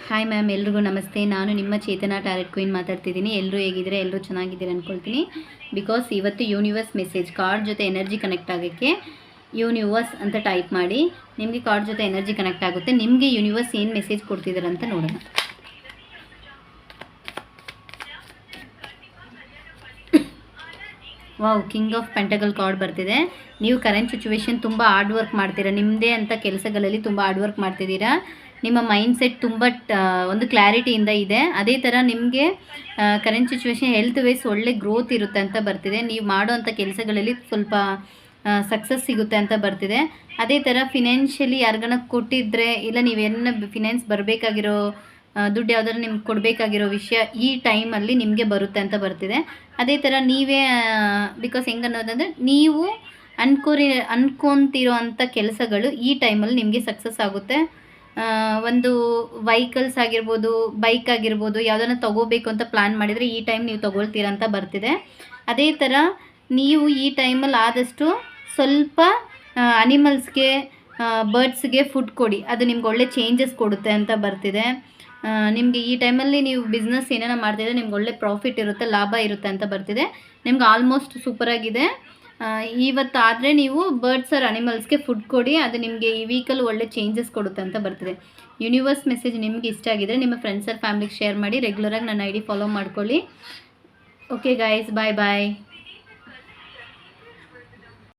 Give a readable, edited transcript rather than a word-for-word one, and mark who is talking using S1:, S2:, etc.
S1: Hi ma'am, ಎಲ್ರಿಗೂ ನಮಸ್ತೆ. ನಾನು ನಿಮ್ಮ ಚೇತನ ಟ್ಯಾರೆಟ್ ಕ್ವೀನ್ ಮಾತಾಡ್ತಿದ್ದೀನಿ. ಎಲ್ಲರೂ ಹೇಗಿದ್ದೀರಾ? ಎಲ್ಲರೂ ಚೆನ್ನಾಗಿದ್ದೀರಾ ಅಂದ್ಕೊಳ್ತೀನಿ. ಬಿಕಾಸ್ ಇವತ್ತು ಯೂನಿವರ್ಸ್ ಮೆಸೇಜ್ ಕಾರ್ಡ್ ಜೊತೆ ಎನರ್ಜಿ ಕನೆಕ್ಟ್ ಆಗೋಕ್ಕೆ ಯೂನಿವರ್ಸ್ ಅಂತ ಟೈಪ್ ಮಾಡಿ. ನಿಮಗೆ ಕಾರ್ಡ್ ಜೊತೆ ಎನರ್ಜಿ ಕನೆಕ್ಟ್ ಆಗುತ್ತೆ. ನಿಮಗೆ ಯೂನಿವರ್ಸ್ ಏನು ಮೆಸೇಜ್ ಕೊಡ್ತಿದ್ದಾರೆ ಅಂತ ನೋಡೋಣ. ವಾವ್, ಕಿಂಗ್ ಆಫ್ ಪೆಂಟಗಲ್ ಕಾರ್ಡ್ ಬರ್ತಿದೆ. ನೀವು ಕರೆಂಟ್ ಸಿಚುವೇಶನ್ ತುಂಬ ಹಾರ್ಡ್ ವರ್ಕ್ ಮಾಡ್ತೀರಾ. ನಿಮ್ಮದೇ ಅಂತ ಕೆಲಸಗಳಲ್ಲಿ ತುಂಬ ಹಾರ್ಡ್ ವರ್ಕ್ ಮಾಡ್ತಿದ್ದೀರಾ. ನಿಮ್ಮ ಮೈಂಡ್ ಸೆಟ್ ತುಂಬ ಒಂದು ಕ್ಲಾರಿಟಿಯಿಂದ ಇದೆ. ಅದೇ ಥರ ನಿಮಗೆ ಕರೆಂಟ್ ಸಿಚುವೇಶನ್ ಹೆಲ್ತ್ ವೈಸ್ ಒಳ್ಳೆ ಗ್ರೋತ್ ಇರುತ್ತೆ ಅಂತ ಬರ್ತಿದೆ. ನೀವು ಮಾಡೋವಂಥ ಕೆಲಸಗಳಲ್ಲಿ ಸ್ವಲ್ಪ ಸಕ್ಸಸ್ ಸಿಗುತ್ತೆ ಅಂತ ಬರ್ತಿದೆ. ಅದೇ ಥರ ಫಿನಾನ್ಷಿಯಲಿ ಯಾರಿಗಾನ ಕೊಟ್ಟಿದ್ದರೆ, ಇಲ್ಲ ನೀವೇನ ಫಿನಾನ್ಸ್ ಬರಬೇಕಾಗಿರೋ ದುಡ್ಡು ಯಾವ್ದಾದ್ರು ನಿಮ್ಗೆ ಕೊಡಬೇಕಾಗಿರೋ ವಿಷಯ ಈ ಟೈಮಲ್ಲಿ ನಿಮಗೆ ಬರುತ್ತೆ ಅಂತ ಬರ್ತಿದೆ. ಅದೇ ಥರ ನೀವೇ ಬಿಕಾಸ್ ಹೆಂಗನ್ನೋದಂದರೆ, ನೀವು ಅನ್ಕೊತಿರೋ ಅಂಥ ಕೆಲಸಗಳು ಈ ಟೈಮಲ್ಲಿ ನಿಮಗೆ ಸಕ್ಸಸ್ ಆಗುತ್ತೆ. ಒಂದು ವೆಹಿಕಲ್ಸ್ ಆಗಿರ್ಬೋದು, ಬೈಕ್ ಆಗಿರ್ಬೋದು, ಯಾವುದನ್ನು ತೊಗೋಬೇಕು ಅಂತ ಪ್ಲ್ಯಾನ್ ಮಾಡಿದರೆ ಈ ಟೈಮ್ ನೀವು ತೊಗೊಳ್ತೀರ ಅಂತ ಬರ್ತಿದೆ. ಅದೇ ಥರ ನೀವು ಈ ಟೈಮಲ್ಲಿ ಆದಷ್ಟು ಸ್ವಲ್ಪ ಅನಿಮಲ್ಸ್ಗೆ, ಬರ್ಡ್ಸ್ಗೆ ಫುಡ್ ಕೊಡಿ. ಅದು ನಿಮ್ಗೆ ಒಳ್ಳೆ ಚೇಂಜಸ್ ಕೊಡುತ್ತೆ ಅಂತ ಬರ್ತಿದೆ. ನಿಮಗೆ ಈ ಟೈಮಲ್ಲಿ ನೀವು ಬಿಸ್ನೆಸ್ ಏನಾರ ಮಾಡ್ತಿದ್ರೆ ನಿಮ್ಗೆ ಒಳ್ಳೆ ಪ್ರಾಫಿಟ್ ಇರುತ್ತೆ, ಲಾಭ ಇರುತ್ತೆ ಅಂತ ಬರ್ತಿದೆ. ನಿಮ್ಗೆ ಆಲ್ಮೋಸ್ಟ್ ಸೂಪರಾಗಿದೆ. ಇವತ್ತು ಆದರೆ ನೀವು ಬರ್ಡ್ಸ್ ಆರ್ ಅನಿಮಲ್ಸ್ಗೆ ಫುಡ್ ಕೊಡಿ. ಅದು ನಿಮಗೆ ಈ ವೀಕಲ್ಲಿ ಒಳ್ಳೆ ಚೇಂಜಸ್ ಕೊಡುತ್ತೆ ಅಂತ ಬರ್ತಿದೆ. ಯೂನಿವರ್ಸ್ ಮೆಸೇಜ್ ನಿಮ್ಗೆ ಇಷ್ಟ ಆಗಿದರೆ ನಿಮ್ಮ ಫ್ರೆಂಡ್ಸ್ ಆರ್ ಫ್ಯಾಮಿಲಿಗೆ ಶೇರ್ ಮಾಡಿ. ರೆಗ್ಯುಲರಾಗಿ ನನ್ನ ID ಫಾಲೋ ಮಾಡ್ಕೊಳ್ಳಿ. ಓಕೆ ಗಾಯ್ಸ್, ಬಾಯ್ ಬಾಯ್.